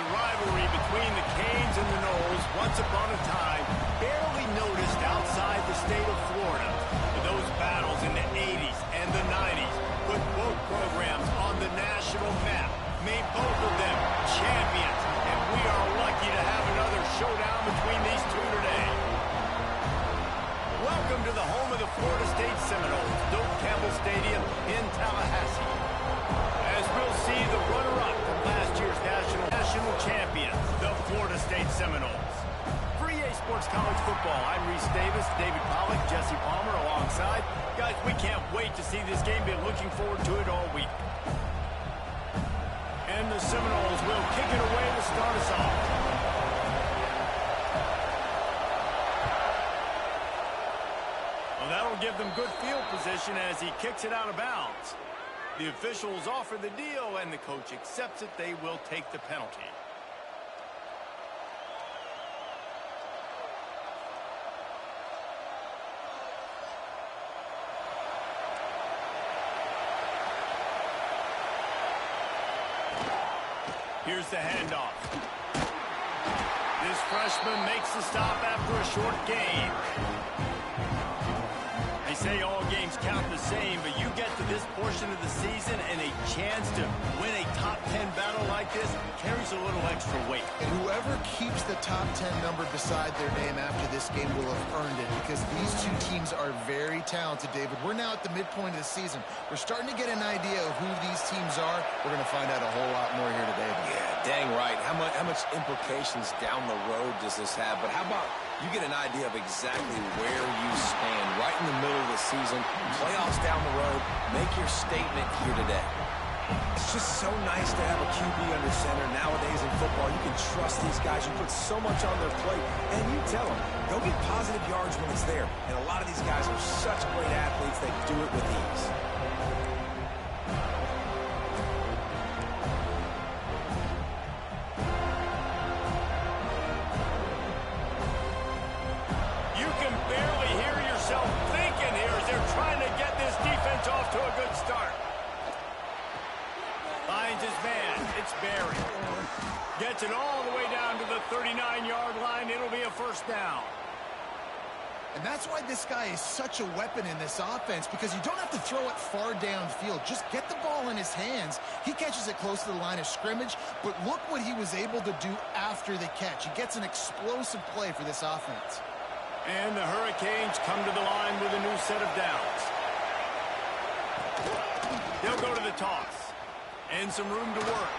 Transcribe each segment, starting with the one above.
The rivalry between the Canes and the Noles, once upon a time, barely noticed outside the state of Florida. But those battles in the 80s and the 90s put both programs on the national map, made both of them champions, and we are lucky to have another showdown between these two today. Welcome to the home of the Florida State Seminoles, Doak Campbell Stadium in Tallahassee. As we'll see the runner-up from last year's national champions, the Florida State Seminoles. For EA Sports College Football, I'm Reese Davis, David Pollack, Jesse Palmer alongside. Guys, we can't wait to see this game. Been looking forward to it all week. And the Seminoles will kick it away to start us off. Well, that'll give them good field position as he kicks it out of bounds. The officials offer the deal, and the coach accepts it. They will take the penalty. Here's the handoff. This freshman makes the stop after a short gain. They say all games count the same, but you get to this portion of the season and a chance to win a top 10 battle like this carries a little extra weight. And whoever keeps the top 10 number beside their name after this game will have earned it, because these two teams are very talented, David. We're now at the midpoint of the season. We're starting to get an idea of who these teams are. We're going to find out a whole lot more here today. Yeah, dang right. How much implications down the road does this have? But how about you get an idea of exactly where you stand right in the middle of the season, playoffs down the road, make your statement here today. It's just so nice to have a QB under center. Nowadays in football, you can trust these guys. You put so much on their plate, and you tell them, go get positive yards when it's there. And a lot of these guys are such great athletes, they do it with ease. Off to a good start. Finds his man. It's Barry. Gets it all the way down to the 39-yard line. It'll be a first down. And that's why this guy is such a weapon in this offense, because you don't have to throw it far downfield. Just get the ball in his hands. He catches it close to the line of scrimmage, but look what he was able to do after the catch. He gets an explosive play for this offense. And the Hurricanes come to the line with a new set of downs. They'll go to the toss. And some room to work.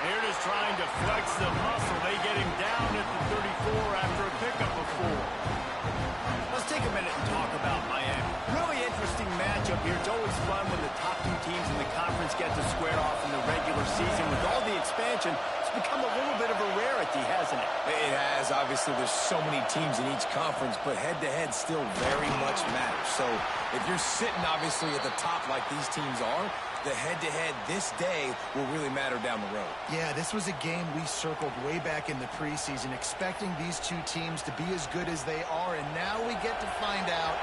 They're just trying to flex the muscle. They get him down at the 34 after a pickup of 4. Let's take a minute and talk about Miami. Really interesting matchup here. It's always fun when the top two teams in the conference get to square off in the regular season. With all the expansion, it's become a little bit of a rarity, hasn't it? It has. Obviously, there's so many teams in each conference, but head-to-head still very much matters. So if you're sitting, obviously, at the top like these teams are, the head-to-head this day will really matter down the road. Yeah, this was a game we circled way back in the preseason, expecting these two teams to be as good as they are, and now we get to find out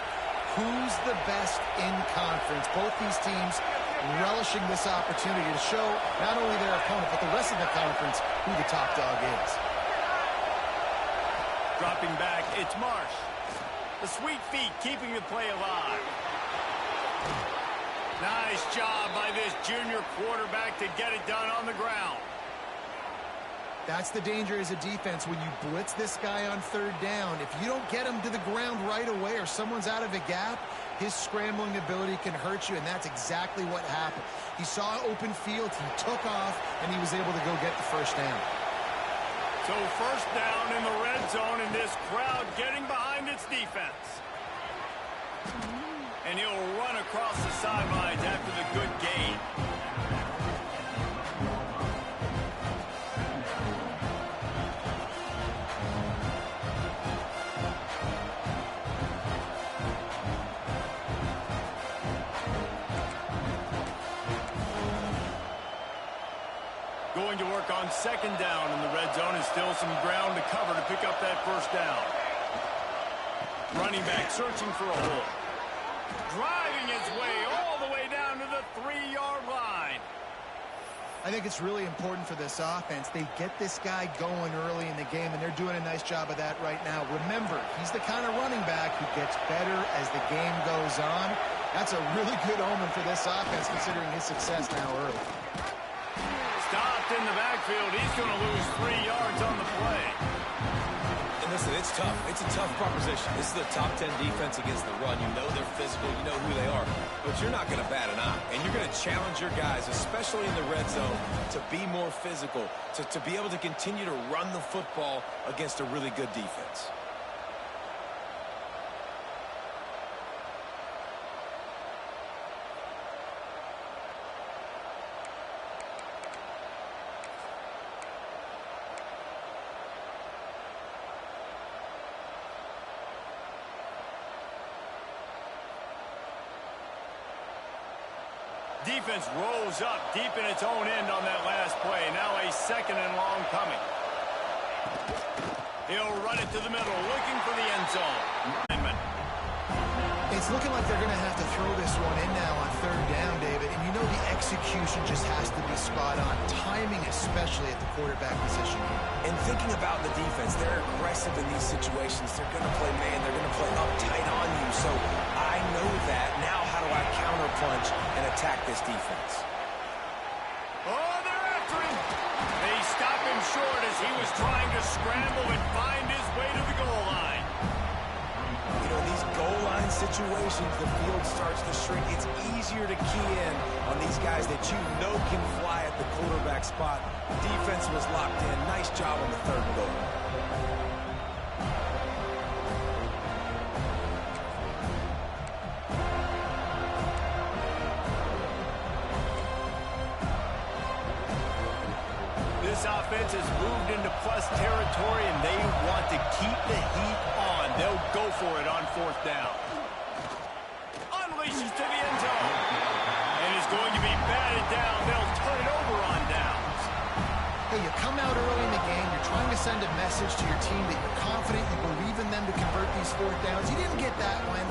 who's the best in conference. Both these teams relishing this opportunity to show not only their opponent, but the rest of the conference who the top dog is. Dropping back, it's Marsh. The sweet feet keeping the play alive. Nice job by this junior quarterback to get it done on the ground. That's the danger as a defense when you blitz this guy on third down. If you don't get him to the ground right away or someone's out of a gap, his scrambling ability can hurt you, and that's exactly what happened. He saw open field, he took off, and he was able to go get the first down. So first down in the red zone, and this crowd getting behind its defense. And he'll run across the sidelines after the good gain. Going to work on second down in the red zone, and still some ground to cover to pick up that first down. Running back searching for a hole. Driving his way all the way down to the 3-yard line. I think it's really important for this offense. They get this guy going early in the game, and they're doing a nice job of that right now. Remember, he's the kind of running back who gets better as the game goes on. That's a really good omen for this offense, considering his success now early. Stopped in the backfield. He's going to lose 3 yards on the play. And listen, it's tough. It's a tough proposition. This is the top 10 defense against the run. You know they're physical. You know who they are. But you're not going to bat an eye. And you're going to challenge your guys, especially in the red zone, to be more physical, to be able to continue to run the football against a really good defense. Defense rolls up deep in its own end on that last play. Now a 2nd and long coming. He'll run it to the middle, looking for the end zone. It's looking like they're going to have to throw this one in now on 3rd down, David. And you know the execution just has to be spot on. Timing, especially at the quarterback position. And thinking about the defense, they're aggressive in these situations. They're going to play man. They're going to play up tight on you. So I know that. Now how do I counterpunch and attack this defense? Oh, they're after him. They stop him short as he was trying to scramble and find his way to the goal line. You know, these goal line situations, the field starts to shrink. It's easier to key in on these guys that you know can fly at the quarterback spot. Defense was locked in. Nice job on the 3rd goal. This offense has moved into plus territory, and they want to keep the heat on. They'll go for it on 4th down. Unleashes to the end zone. And is going to be batted down. They'll turn it over on downs. Hey, you come out early in the game, you're trying to send a message to your team that you're confident, you believe in them to convert these 4th downs. You didn't get that one,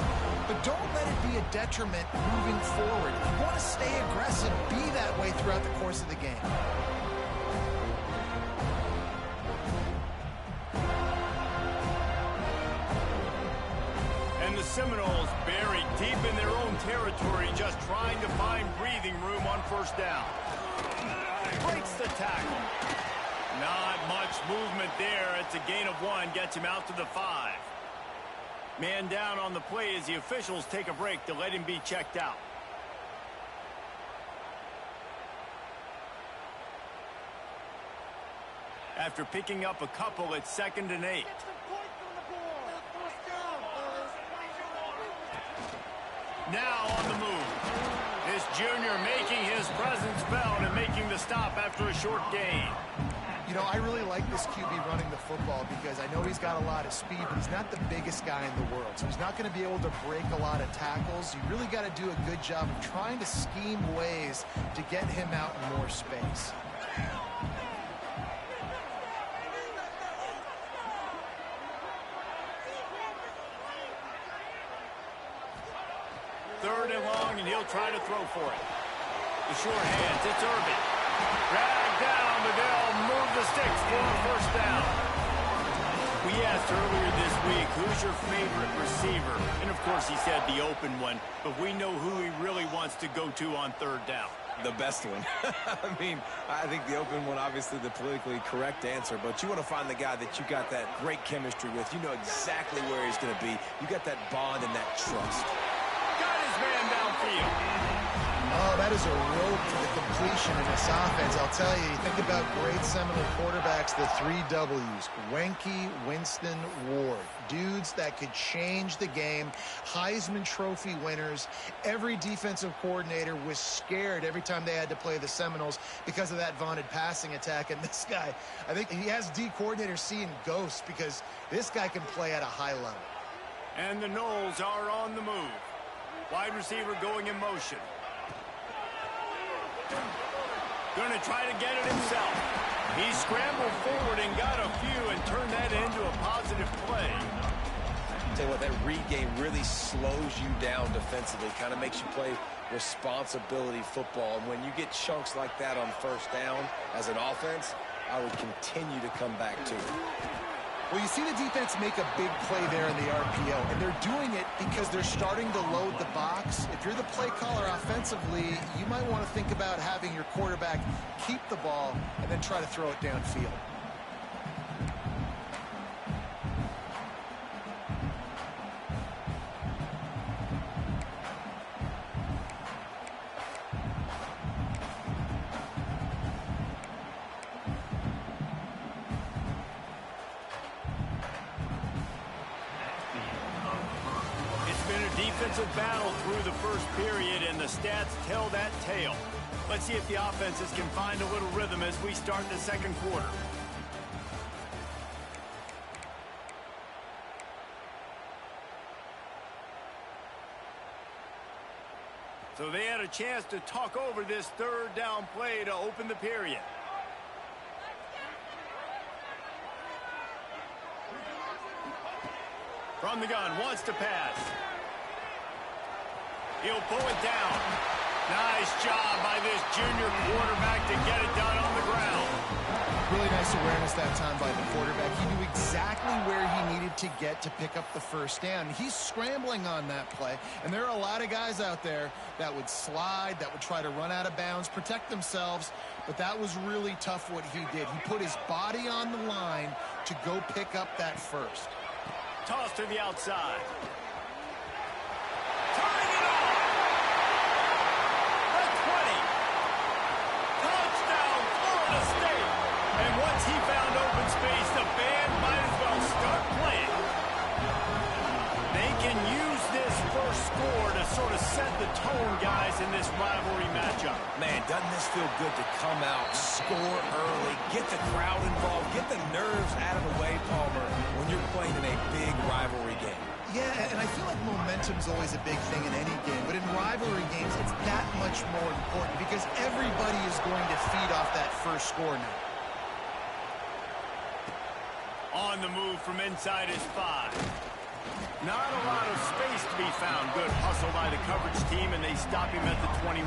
but don't let it be a detriment moving forward. If you want to stay aggressive, be that way throughout the course of the game. And the Seminoles buried deep in their own territory, just trying to find breathing room on 1st down. Breaks the tackle. Not much movement there. It's a gain of 1. Gets him out to the 5. Man down on the play as the officials take a break to let him be checked out. After picking up a couple, it's 2nd and 8. Now on the move. This junior making his presence felt and making the stop after a short gain. You know, I really like this QB running the football because I know he's got a lot of speed, but he's not the biggest guy in the world. So he's not going to be able to break a lot of tackles. You really got to do a good job of trying to scheme ways to get him out in more space. Third and long, and he'll try to throw for it. The short hands, it's Irvin. Dragged down, but they'll move the sticks for a 1st down. We asked earlier this week, who's your favorite receiver? And, of course, he said the open one, but we know who he really wants to go to on 3rd down. The best one. I mean, I think the open one, obviously the politically correct answer, but you want to find the guy that you got that great chemistry with. You know exactly where he's going to be. You got that bond and that trust. Got his man downfield. Oh, that is a rope to the completion in this offense. I'll tell you, you think about great Seminole quarterbacks, the 3 W's. Wenke, Winston, Ward. Dudes that could change the game. Heisman Trophy winners. Every defensive coordinator was scared every time they had to play the Seminoles because of that vaunted passing attack. And this guy, I think he has D coordinators seeing ghosts because this guy can play at a high level. And the Noles are on the move. Wide receiver going in motion. Going to try to get it himself. He scrambled forward and got a few and turned that into a positive play. Tell you what, that read game really slows you down defensively. Kind of makes you play responsibility football. And when you get chunks like that on first down as an offense, I would continue to come back to it. Well, you see the defense make a big play there in the RPO, and they're doing it because they're starting to load the box. If you're the play caller offensively, you might want to think about having your quarterback keep the ball and then try to throw it downfield. Defensive battle through the first period, and the stats tell that tale. Let's see if the offenses can find a little rhythm as we start the second quarter. So they had a chance to talk over this third down play to open the period. From the gun, wants to pass. He'll pull it down. Nice job by this junior quarterback to get it done on the ground. Really nice awareness that time by the quarterback. He knew exactly where he needed to get to pick up the first down. He's scrambling on that play, and there are a lot of guys out there that would slide, that would try to run out of bounds, protect themselves, but that was really tough what he did. He put his body on the line to go pick up that first. Toss to the outside. He found open space. The band might as well start playing. They can use this first score to sort of set the tone, guys, in this rivalry matchup. Man, doesn't this feel good to come out, score early, get the crowd involved, get the nerves out of the way, Palmer, when you're playing in a big rivalry game. Yeah, and I feel like momentum's always a big thing in any game, but in rivalry games, it's that much more important because everybody is going to feed off that first score now. On the move from inside his 5. Not a lot of space to be found. Good hustle by the coverage team, and they stop him at the 21.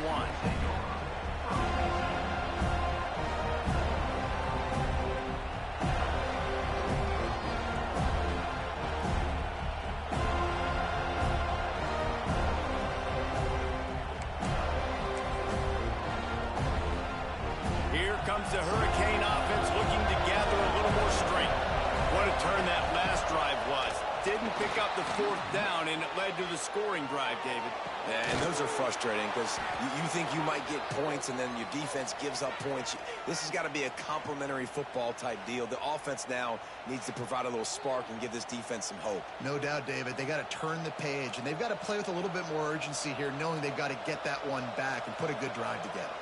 Here comes the Hurricane offense looking to gather a little more strength. What a turn that last drive was. Didn't pick up the fourth down, and it led to the scoring drive, David. Yeah, and those are frustrating because you think you might get points, and then your defense gives up points. This has got to be a complementary football type deal. The offense now needs to provide a little spark and give this defense some hope. No doubt, David. They got to turn the page, and they've got to play with a little bit more urgency here, knowing they've got to get that one back and put a good drive together.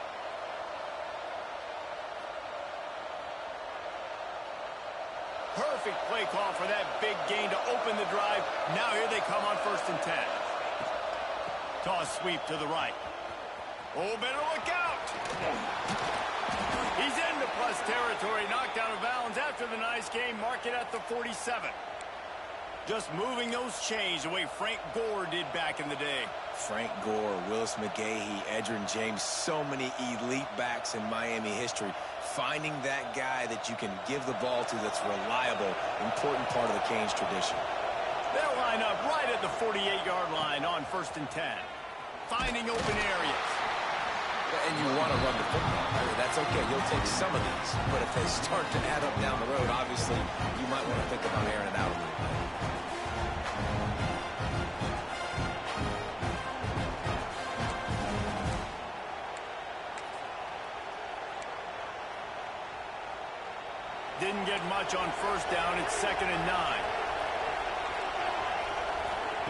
Perfect play call for that big gain to open the drive. Now here they come on 1st and 10. Toss sweep to the right. Oh, better look out. He's into plus territory. Knocked out of bounds after the nice game. Mark it at the 47. Just moving those chains the way Frank Gore did back in the day. Frank Gore, Willis McGahee, Edgerrin James, so many elite backs in Miami history. Finding that guy that you can give the ball to that's reliable, important part of the Canes tradition. They'll line up right at the 48-yard line on 1st and 10. Finding open areas. And you want to run the football. I mean, that's okay. You'll take some of these. But if they start to add up down the road, obviously, you might want to think about airing it out a little bit. Didn't get much on 1st down. It's 2nd and 9.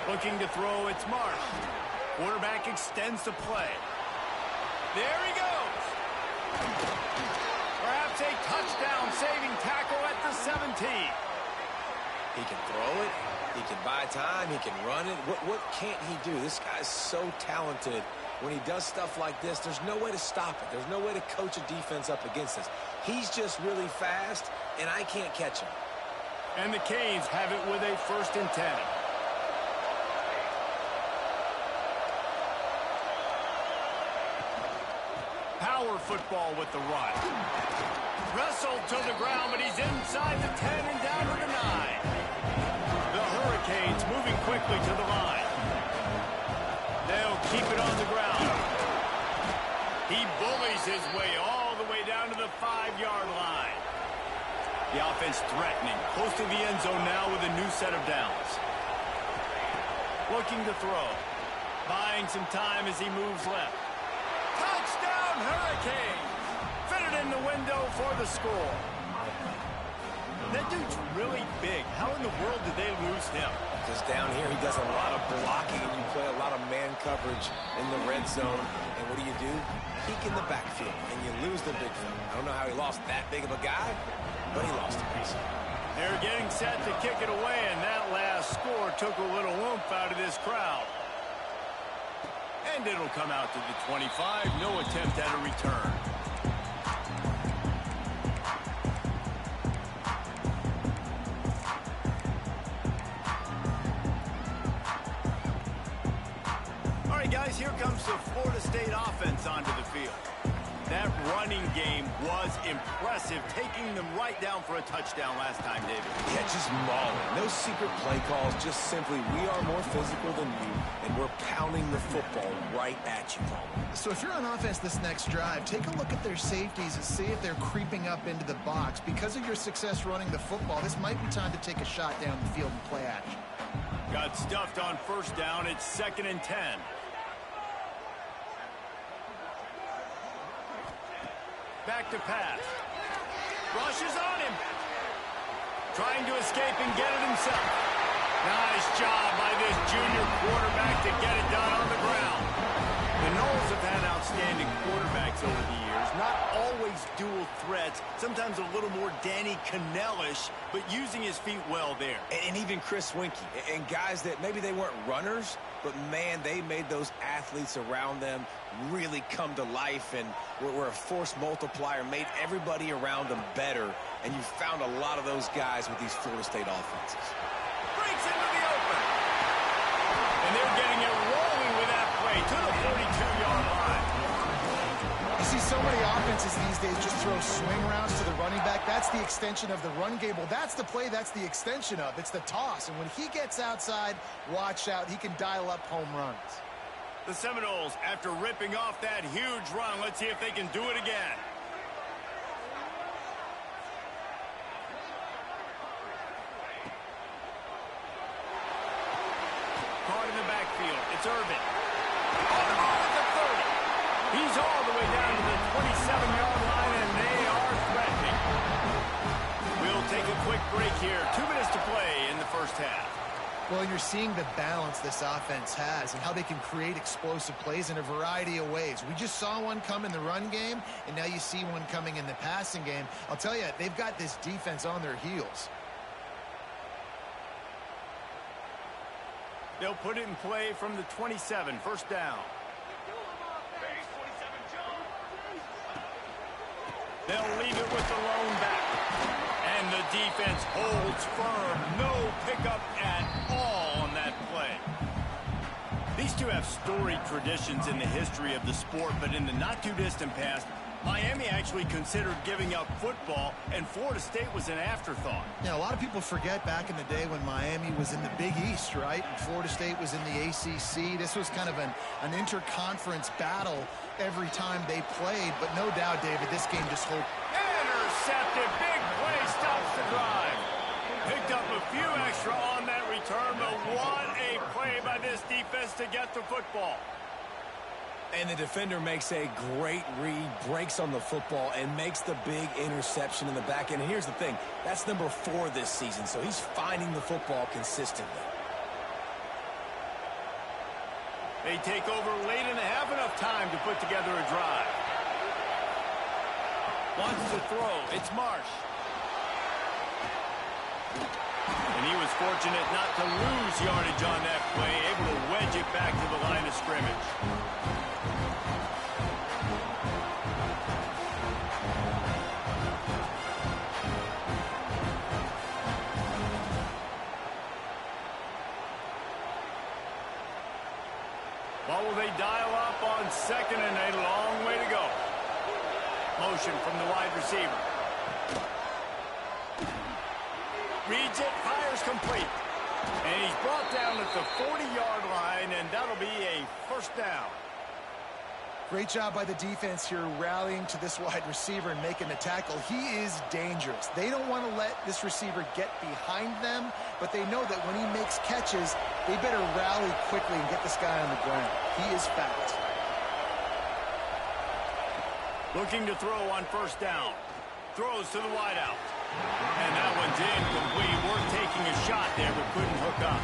Looking to throw. It's Marsh. Quarterback extends the play. There he goes. Perhaps a touchdown-saving tackle at the 17. He can throw it. He can buy time. He can run it. What can't he do? This guy's so talented. When he does stuff like this, there's no way to stop it. There's no way to coach a defense up against this. He's just really fast, and I can't catch him. And the Canes have it with a 1st and 10. power football with the run. Wrestled to the ground, but he's inside the 10 and down to the 9. The Hurricanes moving quickly to the line. They'll keep it on the ground. He bullies his way all the way down to the 5-yard line. The offense threatening, close to the end zone now with a new set of downs. Looking to throw. Buying some time as he moves left. Touchdown, Hurricanes! Fitted in the window for the score. That dude's really big. How in the world did they lose him? Because down here he does a lot of blocking and you play a lot of man coverage in the red zone. And what do? Peek in the backfield and you lose the big fella. I don't know how he lost that big of a guy, but he lost it. They're getting set to kick it away, and that last score took a little oomph out of this crowd. And it'll come out to the 25. No attempt at a return. All right, guys, here comes the Florida State offense onto the field. That running game was impressive, taking them right down for a touchdown last time, David. Yeah, just mauling. No secret play calls, just simply we are more physical than you, and we're pounding the football right at you, Paul. So if you're on offense this next drive, take a look at their safeties and see if they're creeping up into the box. Because of your success running the football, this might be time to take a shot down the field and play action. Got stuffed on first down. It's 2nd and 10. Back to pass. Rushes on him. Trying to escape and get it himself. Nice job by this junior quarterback to get it done on the ground. The Noles have had outstanding quarterbacks over the years. Not always dual threats. Sometimes a little more Danny Cannell-ish, but using his feet well there. And even Chris Winkie. And guys that maybe they weren't runners, but, man, they made those athletes around them really come to life and were a force multiplier, made everybody around them better. And you found a lot of those guys with these Florida State offenses. Breaks into the open. And they're getting it rolling with that play to the 42-yard line. You see so many offenses these days just throw swing routes to the running back. That's the extension of the run game. Well, that's the play that's the extension of. It's the toss. And when he gets outside, watch out. He can dial up home runs. The Seminoles, after ripping off that huge run, let's see if they can do it again. Caught in the backfield. It's Irvin. On the ball at the 30. He's all the way down to the 27-yard line, and they are threatening. We'll take a quick break here. 2 minutes to play in the first half. Well, you're seeing the balance this offense has and how they can create explosive plays in a variety of ways. We just saw one come in the run game, and now you see one coming in the passing game. I'll tell you, they've got this defense on their heels. They'll put it in play from the 27, first down. They'll leave it with the lone back. And the defense holds firm. No pickup at all on that play. These two have storied traditions in the history of the sport, but in the not-too-distant past, Miami actually considered giving up football, and Florida State was an afterthought. Yeah, a lot of people forget back in the day when Miami was in the Big East, right? And Florida State was in the ACC. This was kind of an interconference battle every time they played. But no doubt, David, this game just holds. Intercepted. Big play stops the drive. Picked up a few extra on that return, but what a play by this defense to get the football. And the defender makes a great read, breaks on the football, and makes the big interception in the back end. And here's the thing, that's number 4 this season, so he's finding the football consistently. They take over late and have enough time to put together a drive. Wants to throw. It's Marsh. And he was fortunate not to lose yardage on that play, able to wedge it back to the line of scrimmage. What will they dial up on second and a long way to go? Motion from the wide receiver. Reads it, fires complete. And he's brought down at the 40-yard line, and that'll be a first down. Great job by the defense here rallying to this wide receiver and making the tackle. He is dangerous. They don't want to let this receiver get behind them, but they know that when he makes catches, they better rally quickly and get this guy on the ground. He is fast. Looking to throw on first down. Throws to the wideout. And that one's incomplete. We're taking a shot there, but couldn't hook up.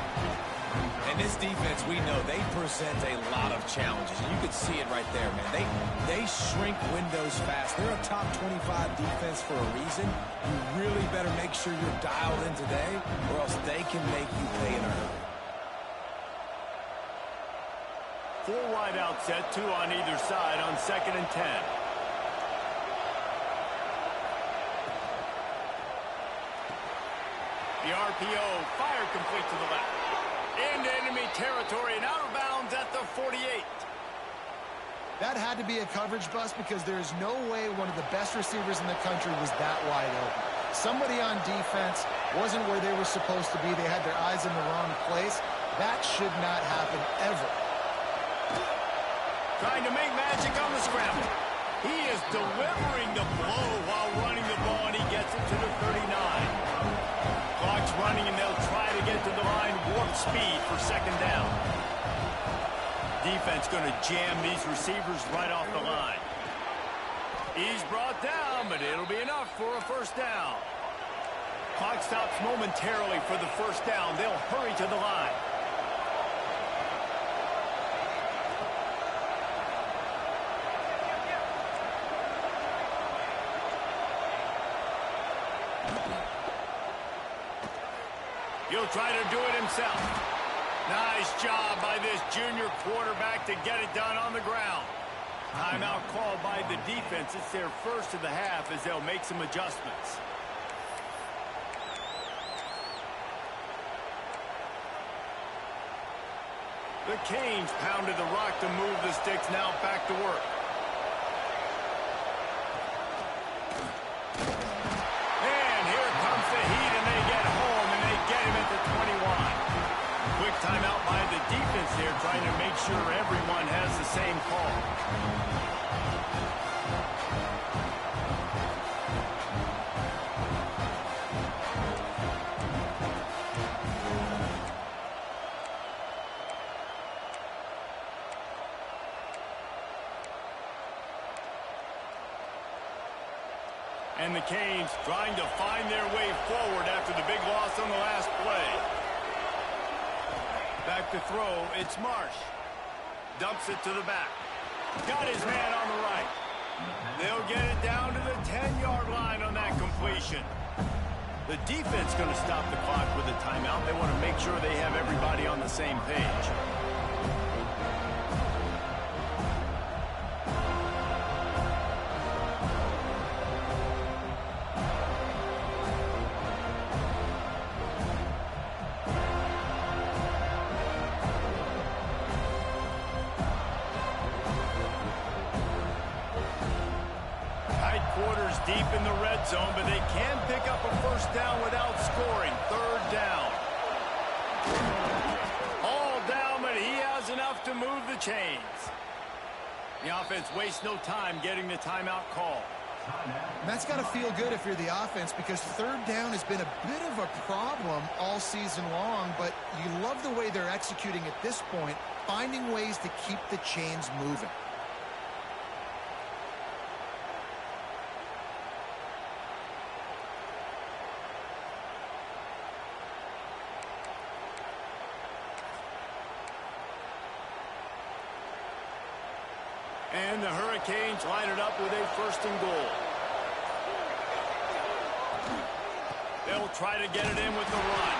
And this defense, we know, they present a lot of challenges. And you can see it right there, man. They shrink windows fast. They're a top 25 defense for a reason. You really better make sure you're dialed in today, or else they can make you pay in a hurry. 4 wide out set, 2 on either side on 2nd and 10. The RPO, fire complete to the left. Into enemy territory and out of bounds at the 48. That had to be a coverage bust because there's no way one of the best receivers in the country was that wide open. Somebody on defense wasn't where they were supposed to be. They had their eyes in the wrong place. That should not happen ever. Trying to make magic on the scramble. He is delivering the blow while running the ball, and he gets it to the 39. Clock's running, and they'll try to get to the line, warp speed for 2nd down. Defense going to jam these receivers right off the line. He's brought down, but it'll be enough for a first down. Clock stops momentarily for the first down. They'll hurry to the line. He'll try to do it himself. Nice job by this junior quarterback to get it done on the ground. Timeout called by the defense. It's their first of the half as they'll make some adjustments. The Canes pounded the rock to move the sticks. Now back to work. And here comes the heat, and they get home, and they get him at the 21. Quick timeout by the defense there, trying to make sure everyone has the same call. And the Canes trying to find their way forward after the big loss on the last play. Back to throw, it's Marsh. Dumps it to the back. Got his man on the right. They'll get it down to the 10-yard line on that completion. The defense going to stop the clock with a timeout. They want to make sure they have everybody on the same page. Quarters deep in the red zone, but they can pick up a first down without scoring. 3rd down. All down, but he has enough to move the chains. The offense wastes no time getting the timeout call. And that's got to feel good if you're the offense, because 3rd down has been a bit of a problem all season long, but you love the way they're executing at this point, finding ways to keep the chains moving. And the Hurricanes line it up with a 1st and goal. They'll try to get it in with the run.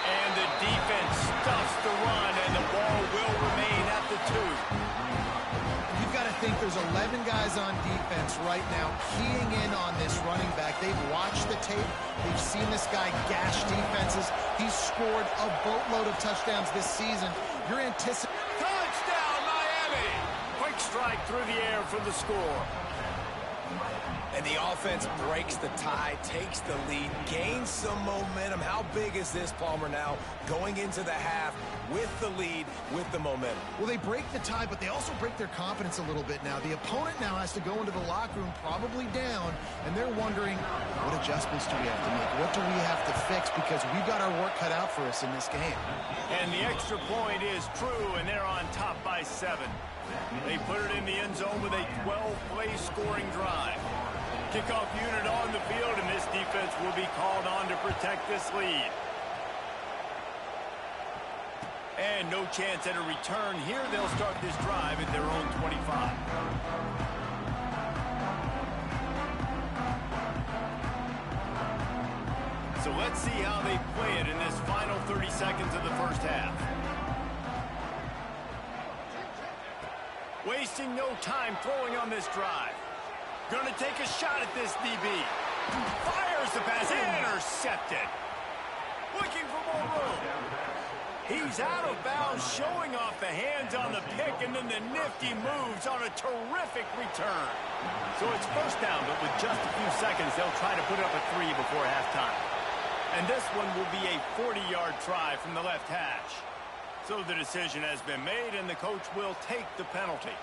And the defense stuffs the run, and the ball will remain at the 2. You've got to think there's 11 guys on defense right now keying in on this running back. They've watched the tape. They've seen this guy gash defenses. He's scored a boatload of touchdowns this season. You're anticipating... Touchdown, Miami! Quick strike through the air for the score. And the offense breaks the tie, takes the lead, gains some momentum. How big is this, Palmer, now going into the half with the lead, with the momentum? Well, they break the tie, but they also break their confidence a little bit now. The opponent now has to go into the locker room probably down, and they're wondering, what adjustments do we have to make? What do we have to fix? Because we've got our work cut out for us in this game. And the extra point is true, and they're on top by 7. They put it in the end zone with a 12-play scoring drive. Kickoff unit on the field, and this defense will be called on to protect this lead. And no chance at a return here. They'll start this drive at their own 25. So let's see how they play it in this final 30 seconds of the first half. Wasting no time throwing on this drive. Going to take a shot at this DB. Fires the pass. Intercepted. Looking for more room. He's out of bounds, showing off the hands on the pick, and then the nifty moves on a terrific return. So it's first down, but with just a few seconds, they'll try to put up a 3 before halftime. And this one will be a 40-yard try from the left hash. So the decision has been made, and the coach will take the penalty.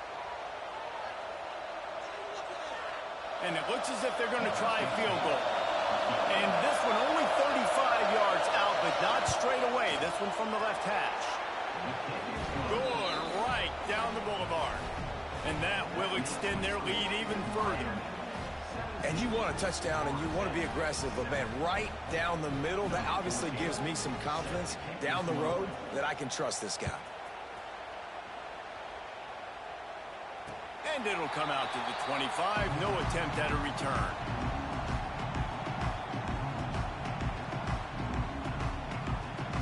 And it looks as if they're going to try a field goal. And this one only 35 yards out, but not straight away. This one from the left hash. Going right down the boulevard. And that will extend their lead even further. And you want a touchdown and you want to be aggressive, but man, right down the middle, that obviously gives me some confidence down the road that I can trust this guy. And it'll come out to the 25. No attempt at a return.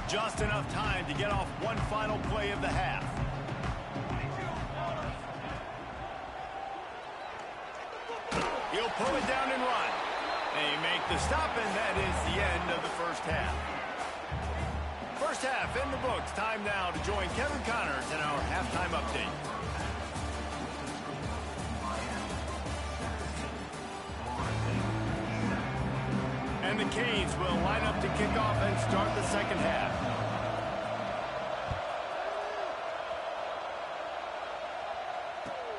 Just enough time to get off one final play of the half. He'll pull it down and run. They make the stop, and that is the end of the first half. First half in the books. Time now to join Kevin Connors in our halftime update. And the Canes will line up to kick off and start the second half.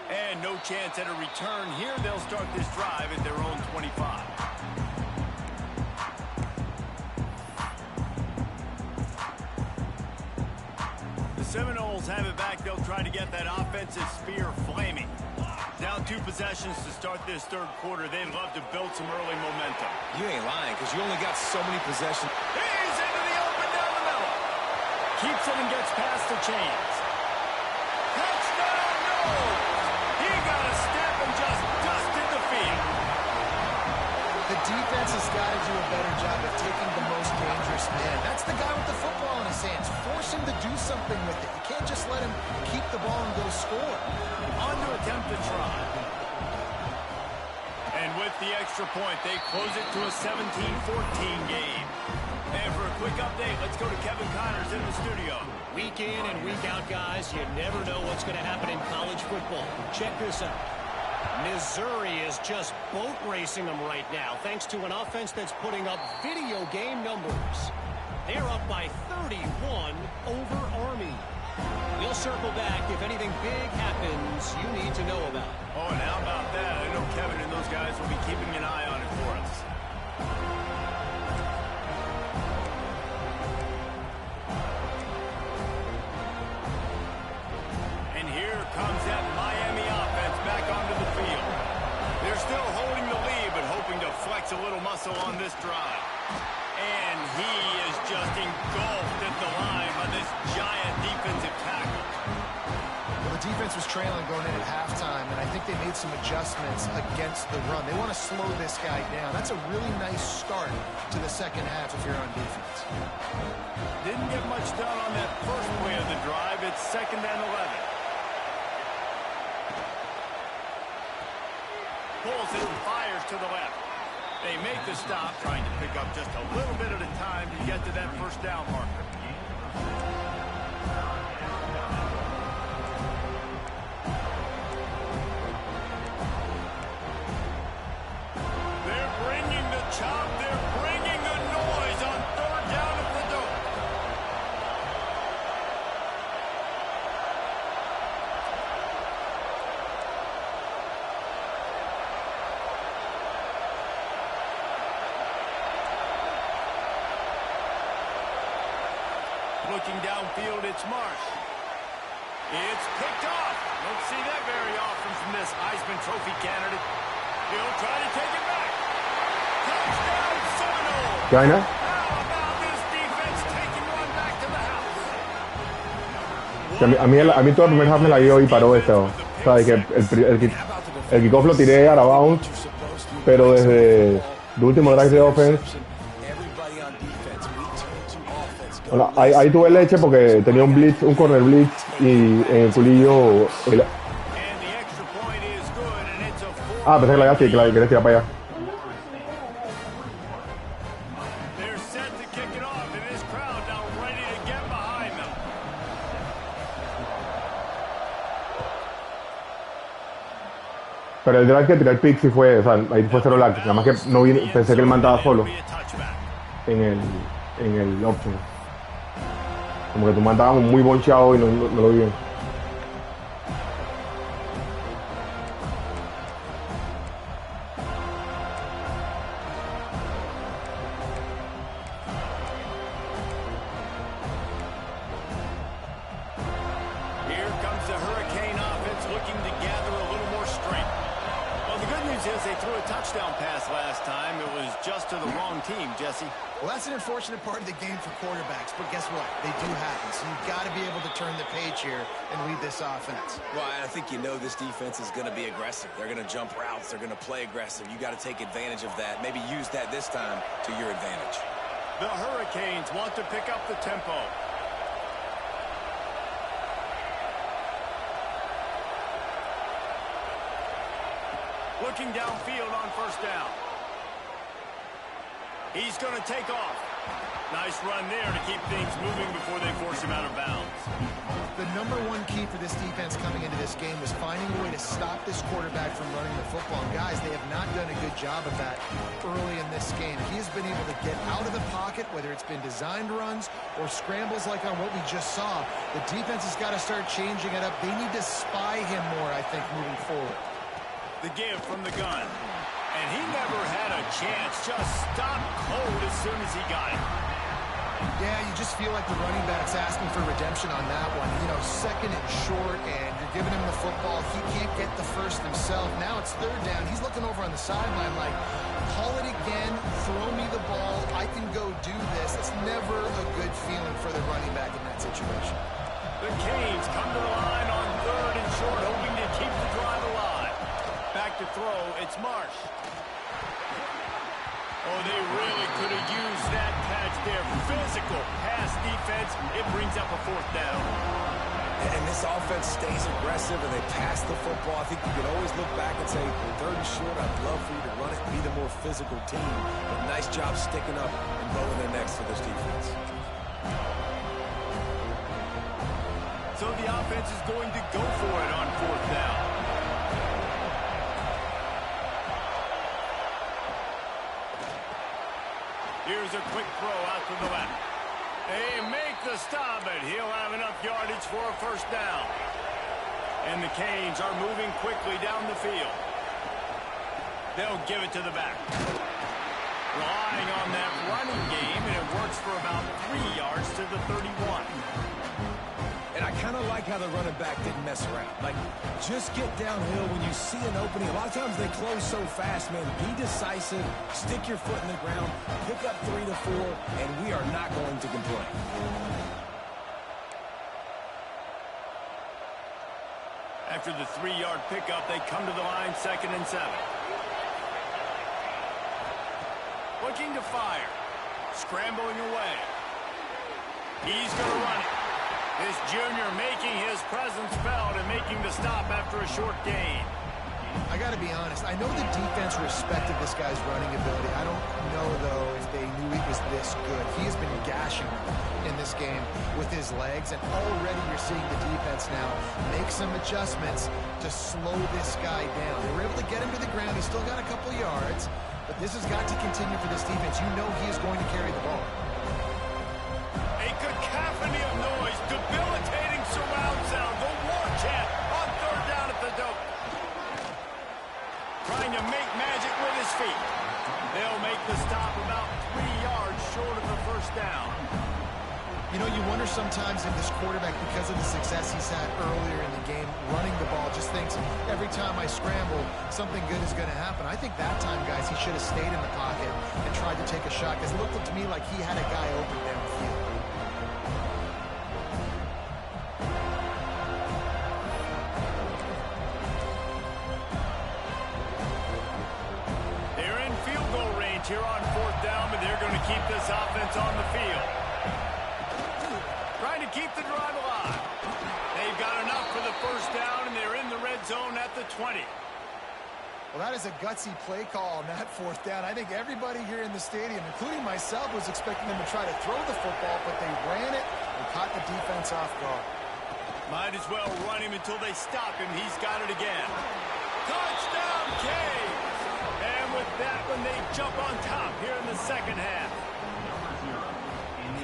And no chance at a return here. They'll start this drive at their own 25. The Seminoles have it back. They'll try to get that offensive spear flaming. Down 2 possessions to start this third quarter. They'd love to build some early momentum. You ain't lying, because you only got so many possessions. He's into the open down the middle. Keeps it and gets past the chains. Touchdown, no! He got a step and just dusted the field. The defense has got to do a better job of taking the most dangerous man. That's the guy with the football in his hands. Force him to do something with it. You can't just let him keep the ball and go score. On to attempt to try. And with the extra point, they close it to a 17-14 game. And for a quick update, let's go to Kevin Connors in the studio. Week in and week out, guys, you never know what's going to happen in college football. Check this out. Missouri is just boat racing them right now, thanks to an offense that's putting up video game numbers. They're up by 31 over Army. We'll circle back if anything big happens you need to know about. Oh, and how about that? I know Kevin and those guys will be keeping an eye on it for us. And here comes that Miami offense back onto the field. They're still holding the lead, but hoping to flex a little muscle on this drive. And he is just engulfed at the line by this giant defensive tackle. Well, the defense was trailing going in at halftime, and I think they made some adjustments against the run. They want to slow this guy down. That's a really nice start to the second half if you're on defense. Didn't get much done on that first play of the drive. It's 2nd and 11. Pulls it and fires to the left. They make the stop, trying to pick up just a little bit at a time to get to that first down marker. Looking downfield, it's Marsh. It's picked off. Don't see that very often from this Heisman Trophy candidate. He'll try to take it back. Touchdown, Seminole. ¿Qué vaina? How about this defense taking one back to the house? Que a mí todo el primer half me la dio y paró esto. O sea, que el kickoff lo tiré out of bounds, pero desde el último drive de offense. Bueno, ahí tuve leche porque tenía un blitz, un corner blitz y en el culillo. Pensé que la quería tirar para allá. Pero el drive que tiré el pick sí fue, o sea, ahí fue cero lag. Nada más que no vine, pensé que él mandaba solo en el option. Como que tú mandabas muy boncheado y no lo vi bien. Here comes the Hurricane offense looking to gather a little more strength. Well, the good news is they threw a touchdown pass last time. It was just to the wrong team, Jesse. Well, that's an unfortunate part of the game for quarterbacks, but guess what? They do happen, so you've got to be able to turn the page here and lead this offense. Well, I think you know this defense is going to be aggressive. They're going to jump routes. They're going to play aggressive. You got to take advantage of that. Maybe use that this time to your advantage. The Hurricanes want to pick up the tempo. Looking downfield on first down. He's going to take off. Nice run there to keep things moving before they force him out of bounds. The number one key for this defense coming into this game was finding a way to stop this quarterback from running the football. And guys, they have not done a good job of that early in this game. He has been able to get out of the pocket, whether it's been designed runs or scrambles like on what we just saw. The defense has got to start changing it up. They need to spy him more, I think, moving forward. The give from the gun. And he never had a chance. Just stopped cold as soon as he got it. Yeah, you just feel like the running back's asking for redemption on that one. You know, second and short, and you're giving him the football. He can't get the first himself. Now it's third down. He's looking over on the sideline like, call it again, throw me the ball, I can go do this. It's never a good feeling for the running back in that situation. The Canes come to the line on third and short, hoping to keep the drive alive. Back to throw, it's Marsh. Oh, they really could have used that catch there. Physical pass defense. It brings up a fourth down. And this offense stays aggressive and they pass the football. I think you can always look back and say, third and short, I'd love for you to run it and be the more physical team. But nice job sticking up and going their necks for this defense. So the offense is going to go for it on fourth down. Here's a quick throw out to the left. They make the stop, but he'll have enough yardage for a first down. And the Canes are moving quickly down the field. They'll give it to the back. Relying on that running game, and it works for about 3 yards to the 31. And I kind of like how the running back didn't mess around. Like, just get downhill when you see an opening. A lot of times they close so fast, man. Be decisive, stick your foot in the ground, pick up 3 to 4, and we are not going to complain. After the 3-yard pickup, they come to the line, 2nd and 7. Looking to fire. Scrambling away. He's going to run it. This junior making his presence felt and making the stop after a short gain. I got to be honest. I know the defense respected this guy's running ability. I don't know, though, if they knew he was this good. He has been gashing in this game with his legs, and already you're seeing the defense now make some adjustments to slow this guy down. They were able to get him to the ground. He's still got a couple yards, but this has got to continue for this defense. You know he is going to carry the ball. A cacophony of noise, debilitating surround sound, the war chant on third down at the dope. Trying to make magic with his feet. They'll make the stop about 3 yards short of the first down. You know, you wonder sometimes quarterback, because of the success he's had earlier in the game, running the ball, just thinks every time I scramble, something good is going to happen. I think that time, guys, he should have stayed in the pocket and tried to take a shot, because it looked to me like he had a guy open downfield. They're in field goal range here on 4th down, but they're going to keep this offense on the field. Trying to keep the drive alive. They've got enough for the 1st down, and they're in the red zone at the 20. Well, that is a gutsy play call on that 4th down. I think everybody here in the stadium, including myself, was expecting them to try to throw the football, but they ran it and caught the defense off guard. Might as well run him until they stop him. He's got it again. Touchdown, Canes! And with that one, they jump on top here in the 2nd half.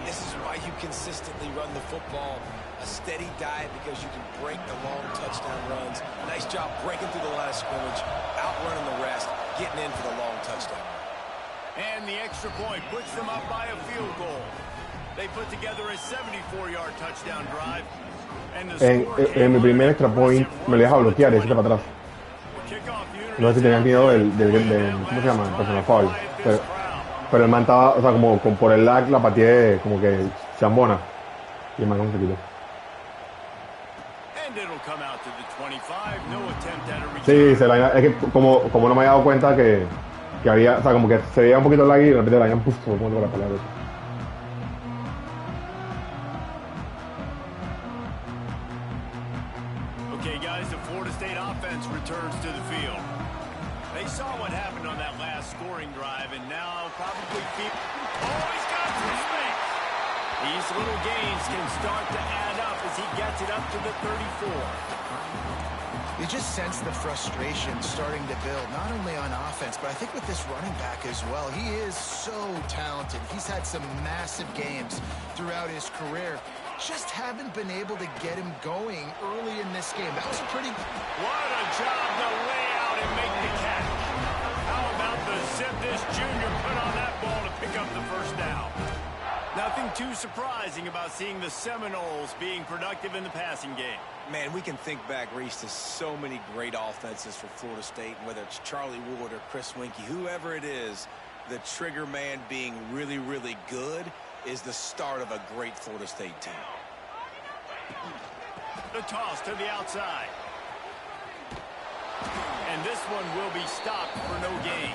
This is why you consistently run the football. A steady diet, because you can break the long touchdown runs. Nice job breaking through the line of scrimmage, outrunning the rest, getting in for the long touchdown. And the extra point puts them up by a field goal. They put together a 74-yard touchdown drive. And the En mi primer extra point me lo deja bloquear y se para atrás. No sé si tenían miedo ¿cómo se llama? El personal foul. Pero el man estaba, o sea, como por el lag la pateé como que chambona. Y el man no se quitó. Sí, es que como no me había dado cuenta que había, o sea, como que se veía un poquito lag y de repente la habían puesto como para pelear. Okay, guys, the Florida State offense returns to the field. They saw what happened on that last scoring drive, and now probably feel... Oh, he's got some space. These little gains can start to add up as he gets it up to the 34. You just sense the frustration starting to build, not only on offense, but I think with this running back as well. He is so talented. He's had some massive games throughout his career. Just haven't been able to get him going early in this game. That was a pretty... What a job to lay out and make the catch. How about the zip this junior put on that ball to pick up the 1st down? Nothing too surprising about seeing the Seminoles being productive in the passing game. Man, we can think back, Reese, to so many great offenses for Florida State, whether it's Charlie Wood or Chris Winkie, whoever it is, the trigger man being really, really good is the start of a great Florida State team. The toss to the outside. And this one will be stopped for no gain.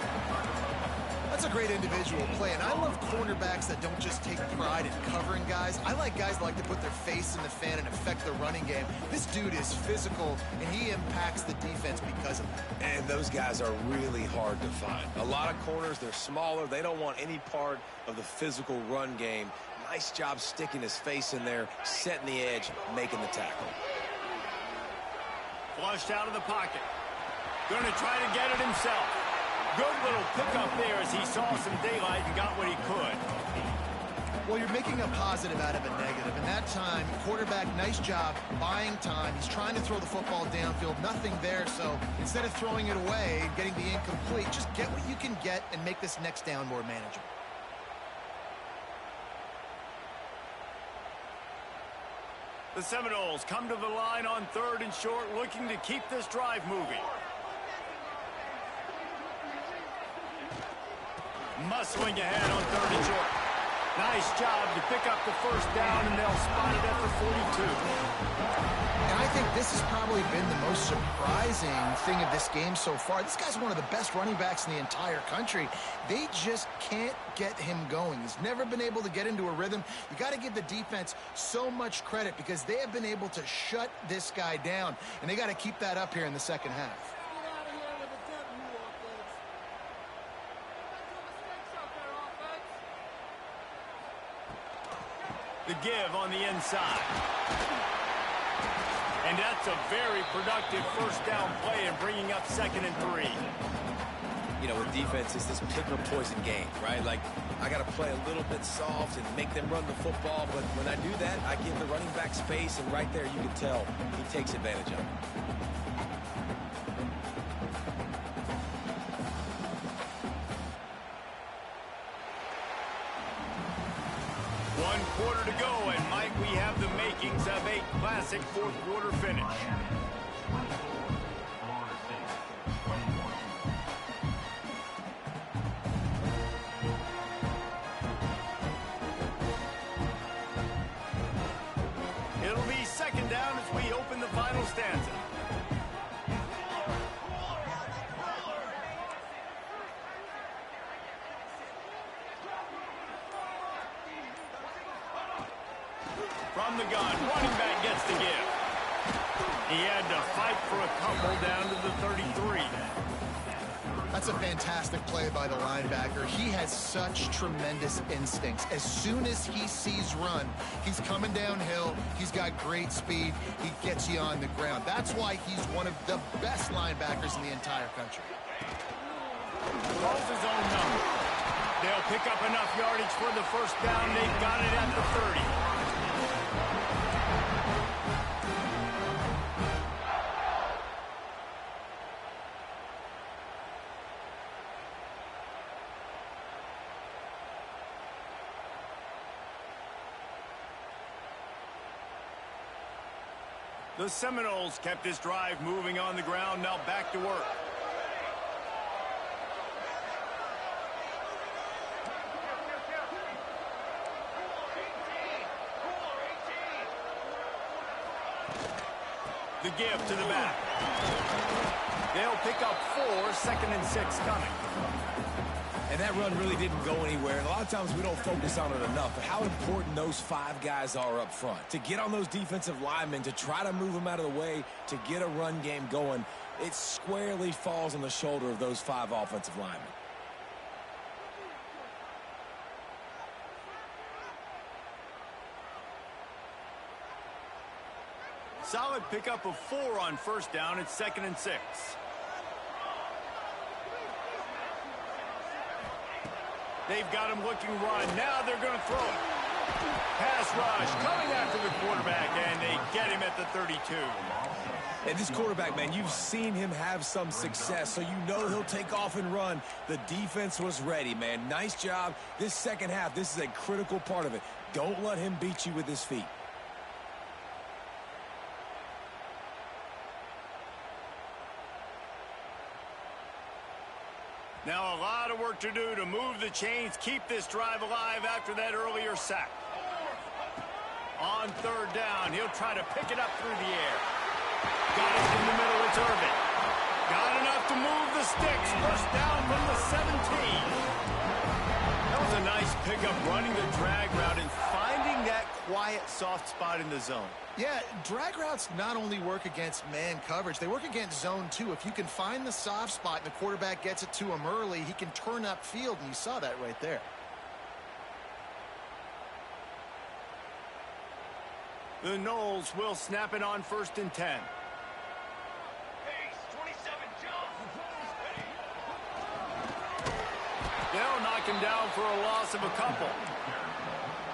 That's a great individual play, and I love cornerbacks that don't just take pride in covering guys. I like guys that like to put their face in the fan and affect the running game. This dude is physical, and he impacts the defense because of that. And those guys are really hard to find. A lot of corners, they're smaller. They don't want any part of the physical run game. Nice job sticking his face in there, setting the edge, making the tackle. Flushed out of the pocket. Going to try to get it himself. Good little pickup there as he saw some daylight and got what he could. Well, you're making a positive out of a negative. And that time, quarterback, nice job buying time. He's trying to throw the football downfield. Nothing there. So instead of throwing it away and getting the incomplete, just get what you can get and make this next down more manageable. The Seminoles come to the line on 3rd and short, looking to keep this drive moving. Muscling ahead on 3rd and short. Nice job to pick up the 1st down, and they'll spot it at the 42. And I think this has probably been the most surprising thing of this game so far. This guy's one of the best running backs in the entire country. They just can't get him going. He's never been able to get into a rhythm. You got to give the defense so much credit because they have been able to shut this guy down, and they got to keep that up here in the 2nd half. The give on the inside. And that's a very productive 1st down play and bringing up 2nd and 3. You know, with defense, it's this pick or poison game, right? Like, I got to play a little bit soft and make them run the football, but when I do that, I give the running back space, and right there you can tell he takes advantage of it. 1 quarter to go, and Mike, we have the makings of classic fourth quarter finish. It'll be second down as we open the final stanza. From the gun, running back gets the give. He had to fight for a couple down to the 33. That's a fantastic play by the linebacker. He has such tremendous instincts. As soon as he sees run, he's coming downhill. He's got great speed. He gets you on the ground. That's why he's one of the best linebackers in the entire country. Calls his own number. They'll pick up enough yardage for the first down. They've got it at the 30. The Seminoles kept this drive moving on the ground. Now back to work. The give to the back. They'll pick up 4, 2nd and 6 coming. And that run really didn't go anywhere. And a lot of times we don't focus on it enough, but how important those 5 guys are up front. To get on those defensive linemen, to try to move them out of the way, to get a run game going, it squarely falls on the shoulder of those 5 offensive linemen. Solid pickup of 4 on first down. It's 2nd and 6. They've got him looking run. Now they're going to throw it. Pass rush coming after the quarterback, and they get him at the 32. And this quarterback, man, you've seen him have some success, so you know he'll take off and run. The defense was ready, man. Nice job. This second half, this is a critical part of it. Don't let him beat you with his feet. Now a lot of work to do to move the chains, keep this drive alive after that earlier sack. On third down, he'll try to pick it up through the air. Got it in the middle, it's Irvin. Got enough to move the sticks. First down from the 17. That was a nice pickup, running the drag route and finding that quiet, soft spot in the zone. Yeah, drag routes not only work against man coverage, they work against zone too. If you can find the soft spot and the quarterback gets it to him early, he can turn upfield, and you saw that right there. The Noles will snap it on 1st and 10. They'll knock him down for a loss of a couple.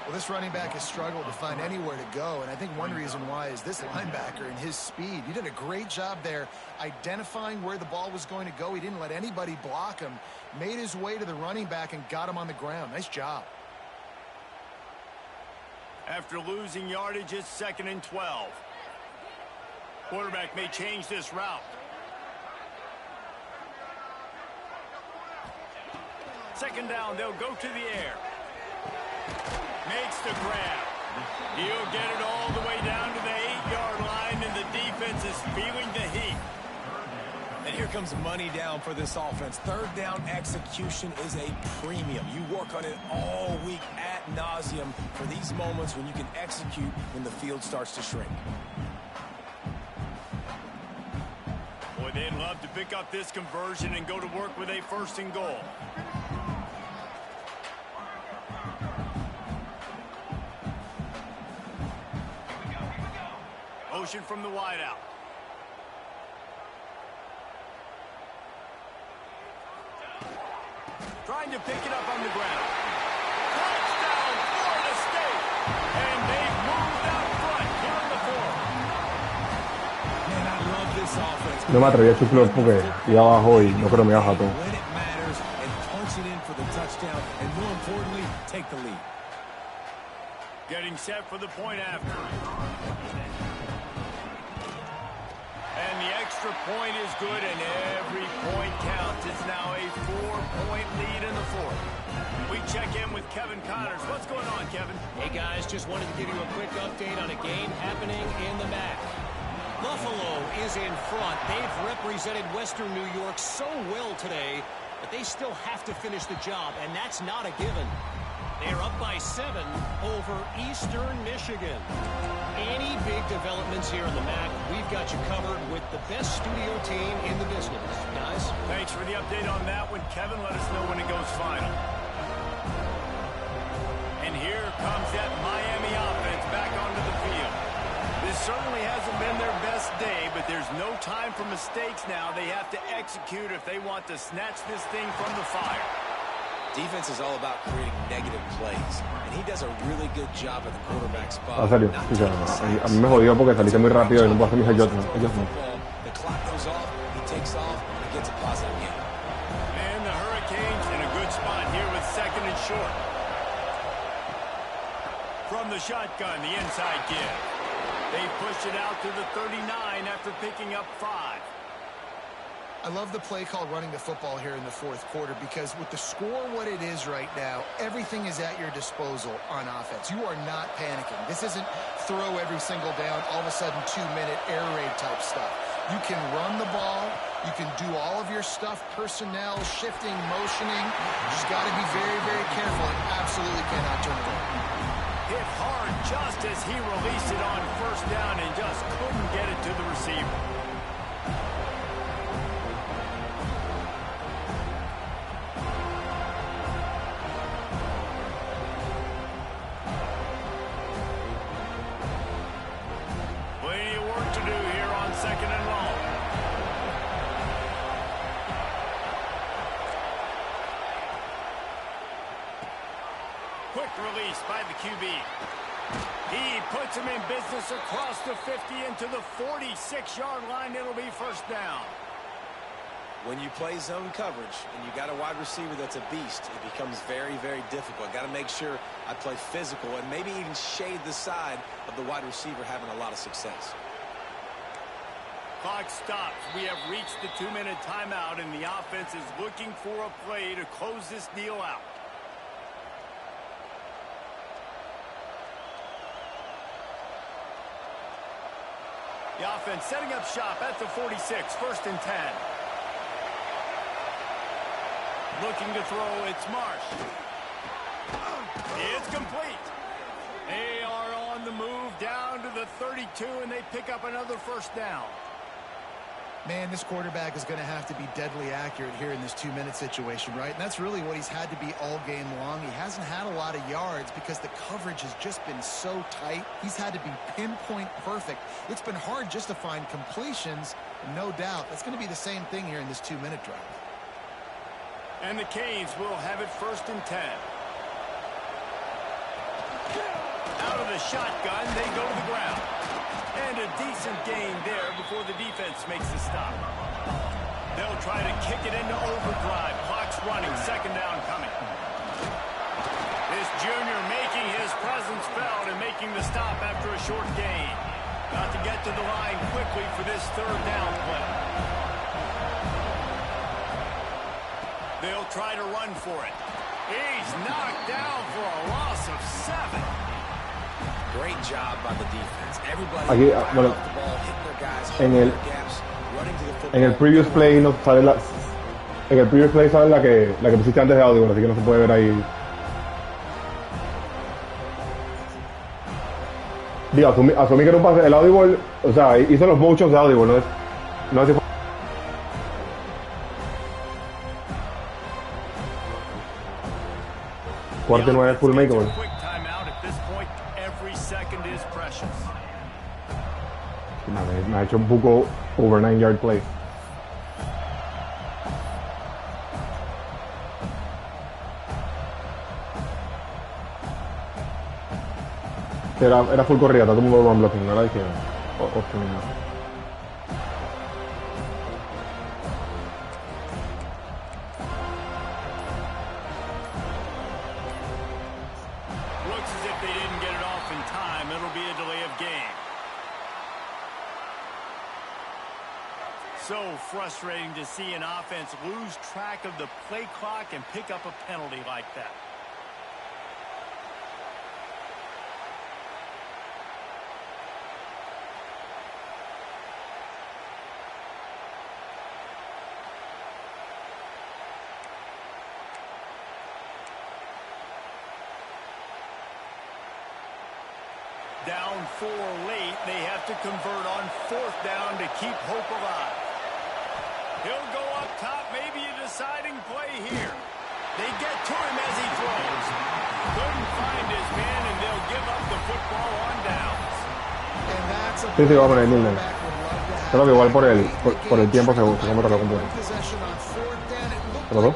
Well, this running back has struggled to find anywhere to go, and I think one reason why is this linebacker and his speed. He did a great job there identifying where the ball was going to go. He didn't let anybody block him, made his way to the running back and got him on the ground. Nice job. After losing yardage, it's 2nd and 12. Quarterback may change this route. Second down, they'll go to the air. Makes the grab. He'll get it all the way down to the 8-yard line, and the defense is feeling the heat. And here comes money down for this offense. Third down execution is a premium. You work on it all week ad nauseum for these moments when you can execute when the field starts to shrink. Boy, they'd love to pick up this conversion and go to work with a 1st and goal. Motion from the wideout. Trying to pick it up on the ground. Touchdown, Florida State. And they've moved out front here in the 4th. Man, I love this offense. No me atreví a chuplar porque iba abajo y no creo que me iba a jato. When it matters and punch it in for the touchdown, and more importantly, take the lead. Getting set for the point after. point is good, and every point counts. It's now a 4-point lead in the fourth. We check in with Kevin Connors. What's going on, Kevin? Hey, guys, just wanted to give you a quick update on a game happening in the MAC. Buffalo is in front. They've represented Western New York so well today, but they still have to finish the job, and that's not a given. They're up by 7 over Eastern Michigan. Any big developments here in the MAC, we've got you covered with the best studio team in the business. Guys? Thanks for the update on that one, Kevin. Let us know when it goes final. And here comes that Miami offense back onto the field. This certainly hasn't been their best day, but there's no time for mistakes now. They have to execute if they want to snatch this thing from the fire. Defense is all about creating negative plays, and he does a really good job at the quarterback spot. En serio, a mí me jodió porque saliste muy rápido y no puedo hacer mis adjustments. The clock goes off, he takes off, and gets a positive gain. And the Hurricanes in a good spot here with 2nd and short. From the shotgun, the inside give. They push it out to the 39 after picking up 5. I love the play called running the football here in the fourth quarter because with the score what it is right now, everything is at your disposal on offense. You are not panicking. This isn't throw every single down, all of a sudden 2-minute air raid type stuff. You can run the ball. You can do all of your stuff, personnel, shifting, motioning. You just got to be very, very careful and absolutely cannot turn it over. Hit hard just as he released it on 1st down and just couldn't get it to the receiver. Plenty of work to do here on 2nd and long. Quick release by the QB. He puts him in business across the 50 into the 46-yard line. It'll be 1st down. When you play zone coverage and you got a wide receiver that's a beast, it becomes very, very difficult. Got to make sure I play physical and maybe even shade the side of the wide receiver having a lot of success. Clock stops. We have reached the 2-minute timeout, and the offense is looking for a play to close this deal out. The offense setting up shop at the 46, 1st and 10. Looking to throw, it's Marsh. It's complete. They are on the move down to the 32, and they pick up another 1st down. Man, this quarterback is going to have to be deadly accurate here in this 2-minute situation, right? And that's really what he's had to be all game long. He hasn't had a lot of yards because the coverage has just been so tight. He's had to be pinpoint perfect. It's been hard just to find completions, no doubt. That's going to be the same thing here in this 2-minute drive. And the Canes will have it 1st and 10. Out of the shotgun, they go to the ground. And a decent gain there before the defense makes the stop. They'll try to kick it into overdrive. Clock's running. 2nd down coming. This junior making his presence felt and making the stop after a short gain. Got to get to the line quickly for this 3rd down play. They'll try to run for it. He's knocked down for a loss of 7. Great job by the defense. Everybody Aquí, bueno, off the ball, hitting their guys, en holding el, their gaps, running to the football. en el previous play no sale la, en el previous play sale la que pusiste antes de audio, así que no se puede ver ahí. Digo, asumí que era un pase, el audible, o sea, hizo los motions de audible, no es si fue. Cuarto y 9 full makeable. Me ha hecho un poco over 9-yard play. Era full corrida, todo el mundo run blocking, no era de que option ni nada. Looks as if they didn't get it off in time. It'll be a delay of game. So frustrating to see an offense lose track of the play clock and pick up a penalty like that. Down 4 late, they have to convert on 4th down to keep hope alive. He'll go up top, maybe a deciding play here. They get to him as he throws. Couldn't find his man, and they'll give up the football on downs. Sí, sí, va a poner Milner. Creo que igual por el tiempo se come lo completo. ¿Pero dos?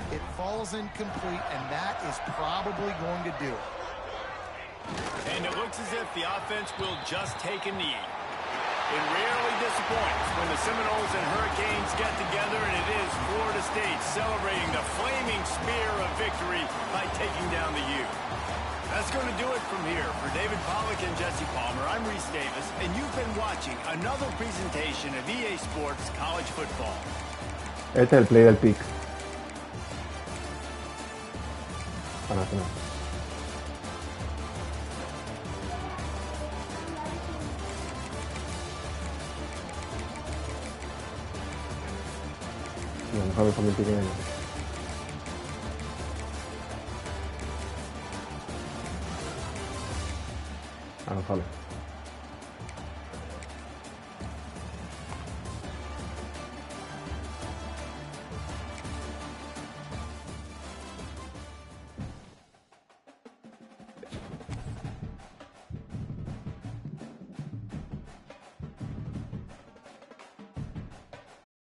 It falls incomplete, and that is probably going to do it. And it looks as if the offense will just take a knee. It rarely disappoints when the Seminoles and Hurricanes get together, and it is Florida State celebrating the flaming spear of victory by taking down the U. That's going to do it from here. For David Pollack and Jesse Palmer, I'm Reese Davis, and you've been watching another presentation of EA Sports College Football. Este es el play del pick. Para nacional. No, mejor me pongo el pick en el... Ah, no sale.